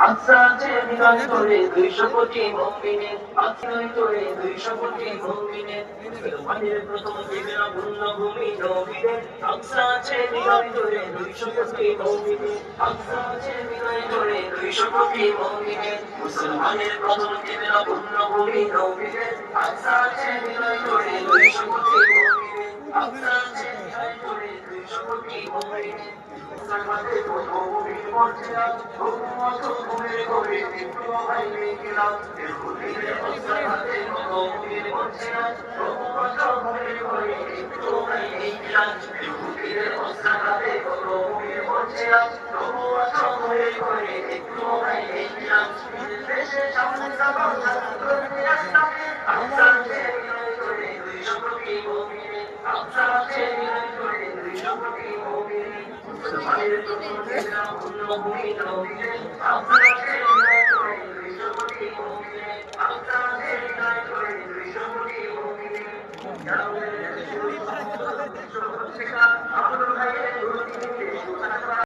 আচ্ছা বিনয় করে 200 কোটি মুমিনের আশ্রয় করে 200 কোটি মুমিনের মুসলমানের প্রথম জীবন পূর্ণ ভূমি নবীদের আচ্ছা বিনয় করে 200 কোটি মুমিনের আচ্ছা বিনয় করে 200 কোটি মুমিনের মুসলমানের প্রথম জীবন পূর্ণ ভূমি নবীদের আচ্ছা বিনয় করে 200 কোটি মুমিনের আচ্ছা বিনয় করে 200 কোটি মুমিনের মুসলমানের প্রথম ভূমি মর্যাদা ঘুমের ঘরে একটু হাইলে গেলাম ঘুমিয়ে অবস্থাতে ঘুমের মর্যাদা ঘুমের ঘরে একটু হাইলে গেলাম ঘুমিয়ে অবস্থাতে ঘুমের মর্যাদা ঘুমের ঘরে একটু হাইলে গেলাম দেশে সামনে সাবান করতে আসলাম আফসাতে বিনয় করে 200 কোটি মুমিনে আফসাতে বিনয় করে 200 কোটি মুমিনে মুসলমানের প্রথম জেলা ভূমি নবীনে আফসাতে বিনয় করে 200 কোটি মুমিনে আফসাতে বিনয় করে 200 কোটি মুমিনে আব্দুল ভাইয়ের